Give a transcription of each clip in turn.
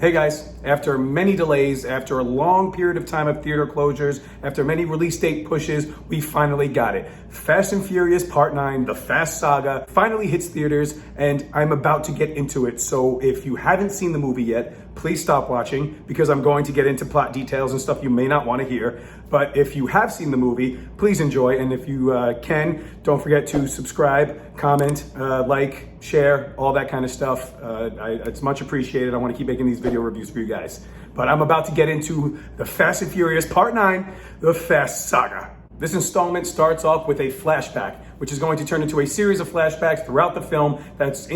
Hey guys, after many delays, after a long period of time of theater closures, after many release date pushes, we finally got it. Fast and Furious Part 9, the Fast Saga, finally hits theaters, and I'm about to get into it. So if you haven't seen the movie yet, please stop watching because I'm going to get into plot details and stuff you may not want to hear. But if you have seen the movie, please enjoy. And if you can, don't forget to subscribe, comment, like, share, all that kind of stuff. It's much appreciated. I want to keep making these video reviews for you guys. But I'm about to get into the Fast and Furious Part 9, the Fast Saga. This installment starts off with a flashback, which is going to turn into a series of flashbacks throughout the film that's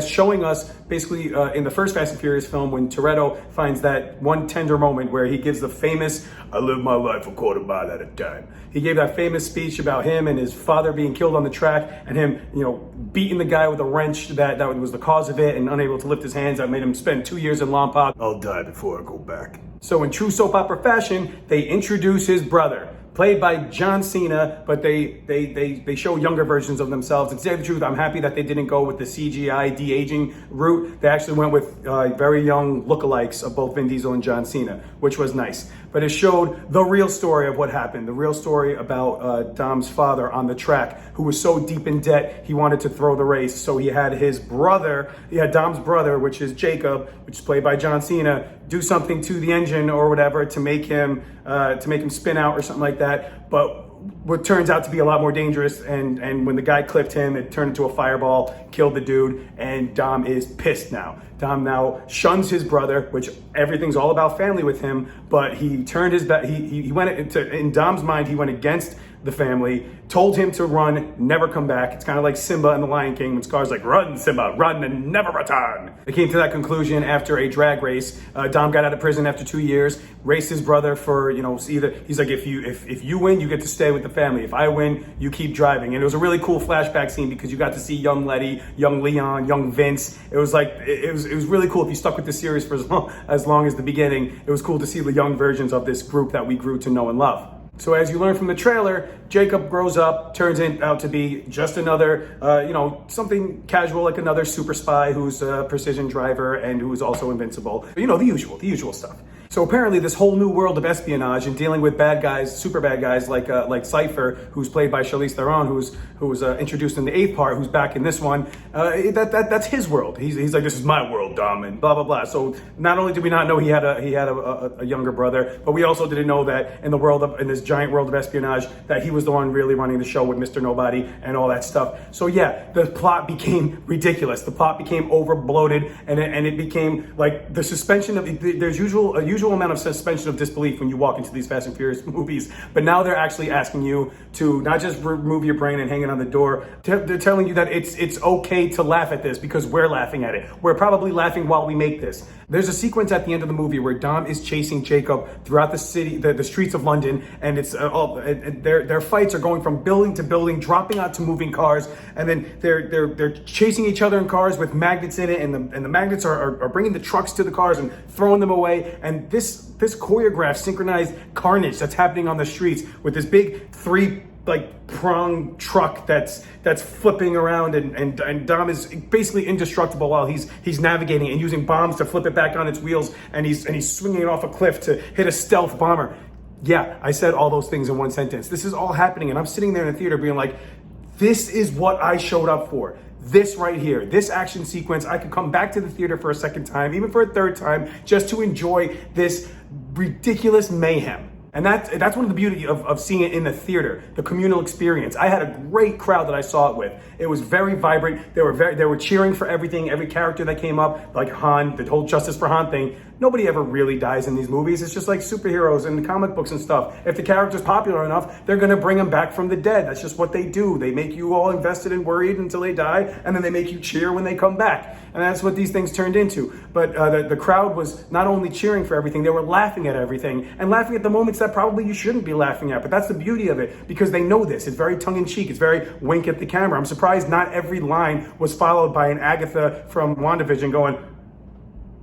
showing us basically in the first Fast and Furious film when Toretto finds that one tender moment where he gives the famous, "I live my life a quarter mile at a time." He gave that famous speech about him and his father being killed on the track and him, beating the guy with a wrench that was the cause of it and unable to lift his hands. That made him spend 2 years in Lompoc. "I'll die before I go back." So in true soap opera fashion, they introduce his brother, played by John Cena, but they show younger versions of themselves. And to say the truth, I'm happy that they didn't go with the CGI de-aging route. They actually went with very young lookalikes of both Vin Diesel and John Cena, which was nice. But it showed the real story of what happened, the real story about Dom's father on the track, who was so deep in debt, he wanted to throw the race. So he had Dom's brother, which is Jacob, which is played by John Cena, do something to the engine or whatever to make him spin out or something like that. But what turns out to be a lot more dangerous, and when the guy clipped him, it turned into a fireball, killed the dude, and Dom is pissed now. Dom now shuns his brother, which everything's all about family with him, but he turned his back. He went in Dom's mind, he went against the family, told him to run, never come back. It's kind of like Simba in The Lion King when Scar's like, "Run, Simba, run and never return." They came to that conclusion after a drag race. Dom got out of prison after 2 years, raced his brother for, he's like, if you win, you get to stay with the family. If I win, you keep driving. And it was a really cool flashback scene because you got to see young Letty, young Leon, young Vince. It was really cool. If you stuck with the series for as long as the beginning, it was cool to see the young versions of this group that we grew to know and love. So as you learn from the trailer, Jacob grows up, turns out to be just another, something casual like another super spy who's a precision driver and who's also invincible. The usual stuff. So apparently this whole new world of espionage and dealing with bad guys, super bad guys like Cypher, who's played by Charlize Theron, who was introduced in the 8th part, who's back in this one. That's his world. He's like, "This is my world, Dom," and blah blah blah. So not only did we not know he had a younger brother, but we also didn't know that in this giant world of espionage that he was the one really running the show with Mr. Nobody and all that stuff. So yeah, the plot became ridiculous. The plot became over bloated, and it became like the suspension of there's a usual amount of suspension of disbelief when you walk into these Fast and Furious movies, but now they're actually asking you to not just remove your brain and hang it on the door. They're telling you that it's okay to laugh at this because we're laughing at it. We're probably laughing while we make this. There's a sequence at the end of the movie where Dom is chasing Jacob throughout the city, the streets of London, and it's their fights are going from building to building, dropping out to moving cars, and then they're chasing each other in cars with magnets in it, and the magnets are bringing the trucks to the cars and throwing them away, and this choreographed, synchronized carnage that's happening on the streets with this big prong truck that's flipping around, and Dom is basically indestructible while he's navigating and using bombs to flip it back on its wheels, and he's swinging it off a cliff to hit a stealth bomber. Yeah, I said all those things in one sentence. This is all happening, and I'm sitting there in the theater being like, this is what I showed up for. This right here, this action sequence, I could come back to the theater for a second time, even for a third time, just to enjoy this ridiculous mayhem. And that's one of the beauty of seeing it in the theater, the communal experience. I had a great crowd that I saw it with. It was very vibrant. They were cheering for everything, every character that came up, like Han, the whole Justice for Han thing. Nobody ever really dies in these movies. It's just like superheroes and comic books and stuff. If the character's popular enough, they're gonna bring them back from the dead. That's just what they do. They make you all invested and worried until they die, and then they make you cheer when they come back. And that's what these things turned into. But the crowd was not only cheering for everything, they were laughing at everything, and laughing at the moments that probably you shouldn't be laughing at. But that's the beauty of it, because they know this. It's very tongue-in-cheek. It's very wink at the camera. I'm surprised not every line was followed by an Agatha from WandaVision going,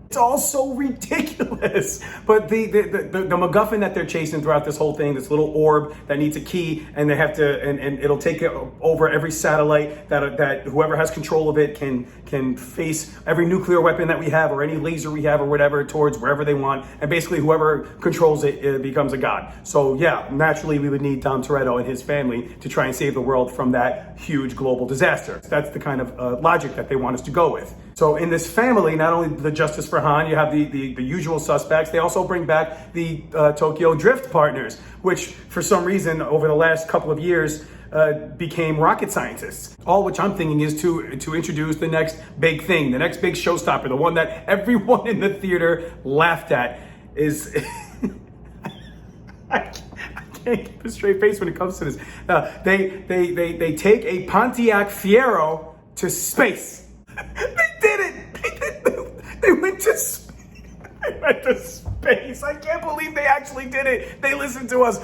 It's all so ridiculous. But the MacGuffin that they're chasing throughout this whole thing, this little orb that needs a key, and they have to, and it'll take it over every satellite that whoever has control of it can face every nuclear weapon that we have or any laser we have or whatever towards wherever they want. And basically whoever controls it becomes a god. So yeah, naturally we would need Dom Toretto and his family to try and save the world from that huge global disaster. That's the kind of logic that they want us to go with. So in this family, not only the Justice for Han, you have the usual suspects. They also bring back the Tokyo Drift partners, which for some reason over the last couple of years became rocket scientists. All which I'm thinking is to introduce the next big thing, the next big showstopper, the one that everyone in the theater laughed at is... I can't keep a straight face when it comes to this. They take a Pontiac Fiero to space. They did it. They went to space. They went to space. I can't believe they actually did it. They listened to us.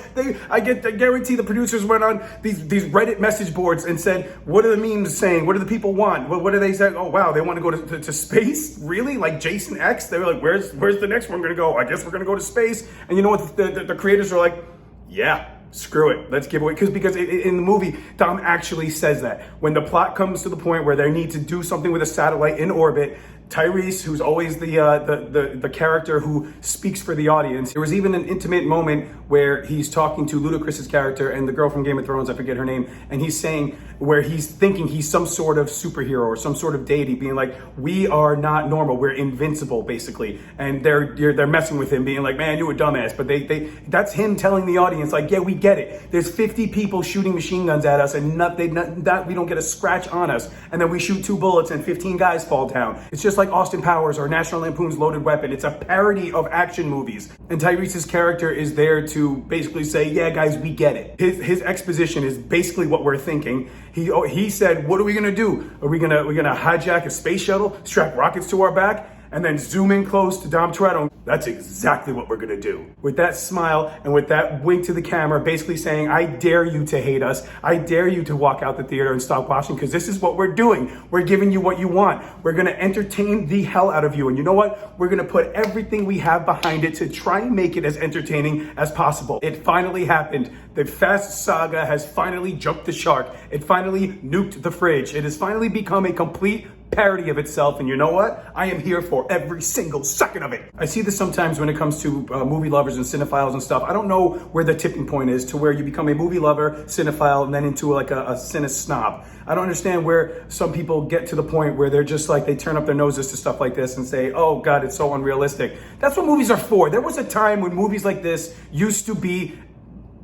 I guarantee the producers went on these Reddit message boards and said, what are the memes saying? What do the people want? What do they say? Oh, wow, they want to go to space? Really? Like Jason X? They were like, where's the next one going to go? I guess we're going to go to space. And you know what? The creators are like, yeah, screw it. Let's give away. Because in the movie, Dom actually says that. When the plot comes to the point where they need to do something with a satellite in orbit, Tyrese, who's always the character who speaks for the audience. There was even an intimate moment where he's talking to Ludacris's character and the girl from Game of Thrones, I forget her name, and he's saying where he's thinking he's some sort of superhero or some sort of deity, being like, we are not normal, we're invincible, basically. And they're messing with him, being like, man, you a dumbass. But that's him telling the audience, like, yeah, we get it. There's 50 people shooting machine guns at us, and we don't get a scratch on us. And then we shoot 2 bullets and 15 guys fall down. It's just like Austin Powers or National Lampoon's Loaded Weapon. It's a parody of action movies. And Tyrese's character is there to basically say, yeah, guys, we get it. His exposition is basically what we're thinking. He said, what are we gonna do? Are we gonna hijack a space shuttle, strap rockets to our back, and then zoom in close to Dom Toretto? That's exactly what we're gonna do. With that smile and with that wink to the camera, basically saying, I dare you to hate us. I dare you to walk out the theater and stop watching, because this is what we're doing. We're giving you what you want. We're gonna entertain the hell out of you. And you know what? We're gonna put everything we have behind it to try and make it as entertaining as possible. It finally happened. The Fast Saga has finally jumped the shark. It finally nuked the fridge. It has finally become a complete parody of itself, and you know what? I am here for every single second of it. I see this sometimes when it comes to movie lovers and cinephiles and stuff. I don't know where the tipping point is to where you become a movie lover, cinephile, and then into like a cine snob. I don't understand where some people get to the point where they're just like, they turn up their noses to stuff like this and say, oh God, it's so unrealistic. That's what movies are for. There was a time when movies like this used to be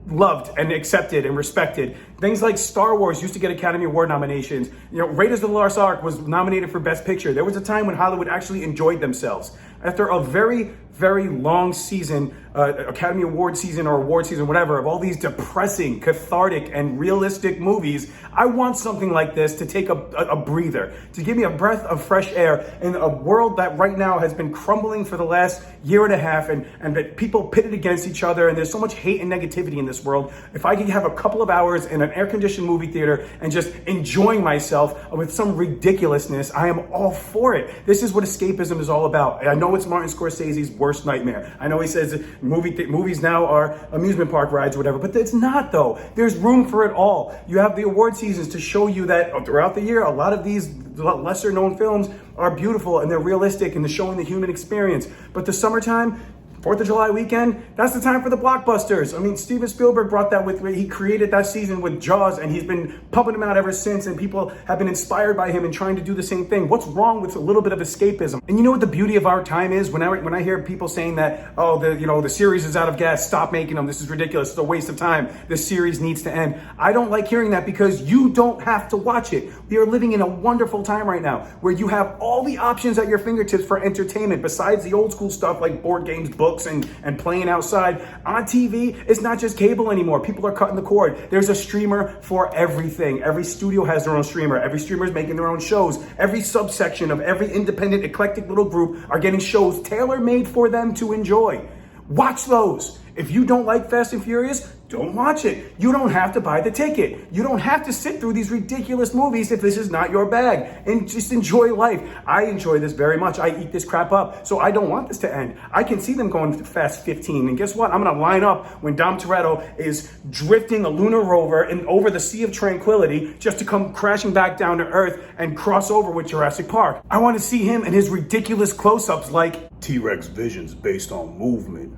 loved and accepted and respected. Things like Star Wars used to get Academy Award nominations. You know, Raiders of the Lost Ark was nominated for Best Picture. There was a time when Hollywood actually enjoyed themselves. After a very, very long season, Academy Award season or award season, whatever, of all these depressing, cathartic, and realistic movies, I want something like this to take a breather, to give me a breath of fresh air in a world that right now has been crumbling for the last year and a half, and that people pitted against each other, and there's so much hate and negativity in this world. If I could have a couple of hours in an air-conditioned movie theater and just enjoying myself with some ridiculousness, I am all for it. This is what escapism is all about. I know it's Martin Scorsese's worst nightmare. I know he says movies now are amusement park rides or whatever, but it's not though. There's room for it all. You have the award seasons to show you that throughout the year, a lot of these lesser known films are beautiful and they're realistic and they're showing the human experience. But the summertime, 4th of July weekend, that's the time for the blockbusters. I mean, Steven Spielberg brought that with me. He created that season with Jaws, and he's been pumping them out ever since, and people have been inspired by him and trying to do the same thing. What's wrong with a little bit of escapism? And you know what the beauty of our time is? When I hear people saying that, oh, the series is out of gas, stop making them, this is ridiculous, it's a waste of time, this series needs to end. I don't like hearing that, because you don't have to watch it. We are living in a wonderful time right now where you have all the options at your fingertips for entertainment, besides the old school stuff like board games, books, and playing outside. On TV, it's not just cable anymore. People are cutting the cord. There's a streamer for everything. Every studio has their own streamer. Every streamer is making their own shows. Every subsection of every independent, eclectic little group are getting shows tailor-made for them to enjoy. Watch those. If you don't like Fast and Furious, don't watch it. You don't have to buy the ticket. You don't have to sit through these ridiculous movies if this is not your bag. And just enjoy life. I enjoy this very much. I eat this crap up. So I don't want this to end. I can see them going to Fast 15. And guess what? I'm going to line up when Dom Toretto is drifting a lunar rover and over the Sea of Tranquility just to come crashing back down to Earth and cross over with Jurassic Park. I want to see him and his ridiculous close-ups like T-Rex vision's based on movement.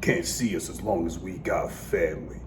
Can't see us as long as we got family.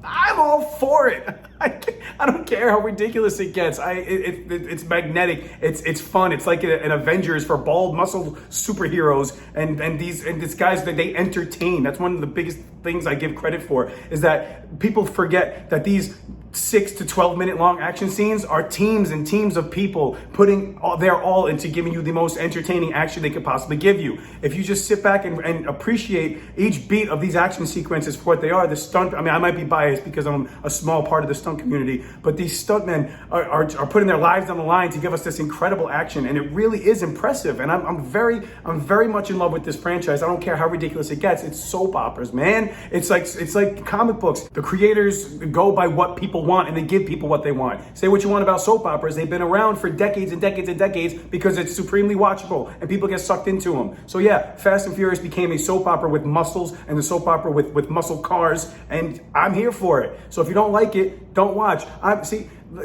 I'm all for it. I don't care how ridiculous it gets. It's magnetic. It's fun. It's like an Avengers for bald muscle superheroes and these guys that they entertain. That's one of the biggest things I give credit for, is that people forget that these 6 to 12 minute long action scenes are teams and teams of people putting their all into giving you the most entertaining action they could possibly give you. If you just sit back and appreciate each beat of these action sequences for what they are, the stunt, I mean, I might be biased because I'm a small part of the stunt community, but these stuntmen are putting their lives on the line to give us this incredible action, and it really is impressive. And I'm very much in love with this franchise. I don't care how ridiculous it gets. It's soap operas, man. It's like comic books. The creators go by what people want, and they give people what they want. Say what you want about soap operas. They've been around for decades and decades and decades because it's supremely watchable and people get sucked into them. So yeah, Fast and Furious became a soap opera with muscles and a soap opera with muscle cars, and I'm here for it. So if you don't like it, don't watch.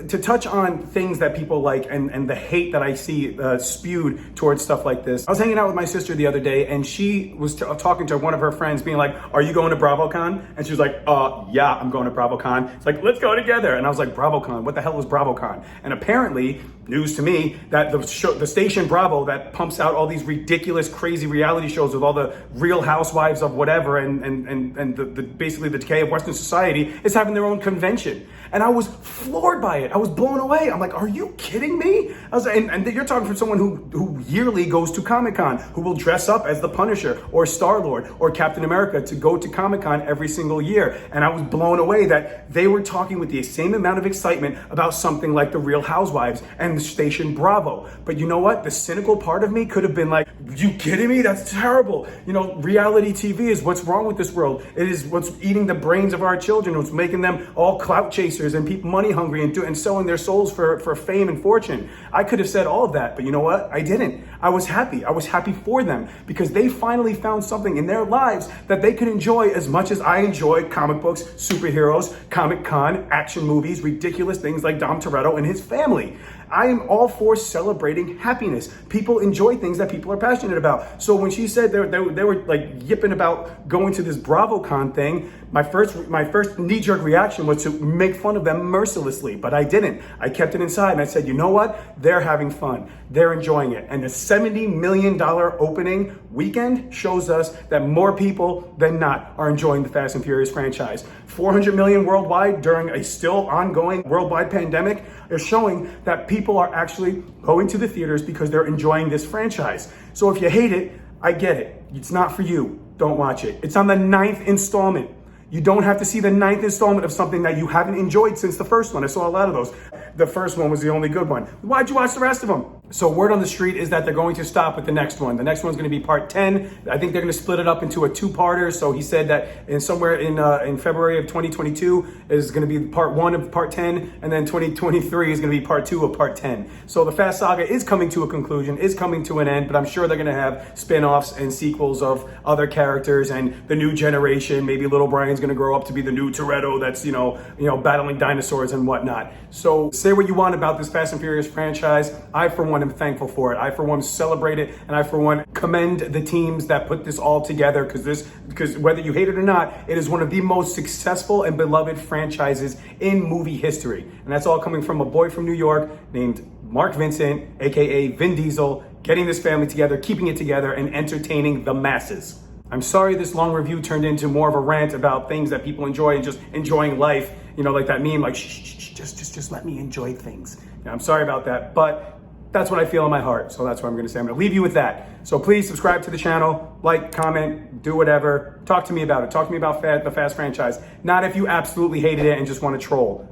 To touch on things that people like and the hate that I see spewed towards stuff like this. I was hanging out with my sister the other day, and she was talking to one of her friends being like, are you going to BravoCon? And she was like, yeah, I'm going to BravoCon. It's like, let's go together. And I was like, BravoCon? What the hell is BravoCon? And apparently, news to me, that the station Bravo that pumps out all these ridiculous, crazy reality shows with all the Real Housewives of whatever and basically the decay of Western society is having their own convention. And I was floored by it. I was blown away. I'm like, are you kidding me? I was like, and you're talking from someone who yearly goes to Comic-Con, who will dress up as the Punisher or Star-Lord or Captain America to go to Comic-Con every single year. And I was blown away that they were talking with the same amount of excitement about something like the Real Housewives and the station Bravo. But you know what? The cynical part of me could have been like, you kidding me? That's terrible. You know, reality TV is what's wrong with this world. It is what's eating the brains of our children. What's making them all clout chasers and people money hungry and selling their souls for fame and fortune. I could have said all of that, but you know what? I didn't. I was happy. I was happy for them because they finally found something in their lives that they could enjoy as much as I enjoy comic books, superheroes, Comic-Con, action movies, ridiculous things like Dom Toretto and his family. I am all for celebrating happiness. People enjoy things that people are passionate about. So when she said they were like yipping about going to this BravoCon thing, my first knee-jerk reaction was to make fun of them mercilessly, but I didn't. I kept it inside and I said, you know what? They're having fun. They're enjoying it. And the $70 million opening weekend shows us that more people than not are enjoying the Fast and Furious franchise. 400 million worldwide during a still ongoing worldwide pandemic is showing that people are actually going to the theaters because they're enjoying this franchise. So if you hate it, I get it. It's not for you. Don't watch it. It's on the 9th installment. You don't have to see the 9th installment of something that you haven't enjoyed since the first one. I saw a lot of those. The first one was the only good one. Why'd you watch the rest of them? So word on the street is that they're going to stop with the next one. The next one's going to be part 10. I think they're going to split it up into a two-parter. So he said that somewhere in February of 2022 is going to be part 1 of part 10, and then 2023 is going to be part 2 of part 10. So the Fast Saga is coming to a conclusion, is coming to an end, but I'm sure they're going to have spin-offs and sequels of other characters and the new generation. Maybe little Brian's going to grow up to be the new Toretto that's, you know, battling dinosaurs and whatnot. So say what you want about this Fast and Furious franchise. I, for one, am thankful for it. I, for one, celebrate it, and I, for one, commend the teams that put this all together because whether you hate it or not, it is one of the most successful and beloved franchises in movie history. And that's all coming from a boy from New York named Mark Vincent, aka Vin Diesel, getting this family together, keeping it together, and entertaining the masses. I'm sorry this long review turned into more of a rant about things that people enjoy and just enjoying life. You know, like that meme, like, just let me enjoy things. You know, I'm sorry about that, but that's what I feel in my heart. So that's what I'm gonna say. I'm gonna leave you with that. So please subscribe to the channel, like, comment, do whatever. Talk to me about it. Talk to me about the Fast franchise. Not if you absolutely hated it and just wanna troll.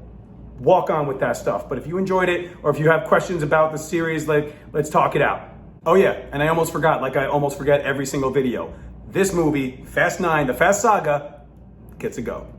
Walk on with that stuff. But if you enjoyed it, or if you have questions about the series, like, let's talk it out. Oh yeah, and I almost forgot, like I almost forget every single video. this movie, Fast 9, the Fast Saga, gets a go.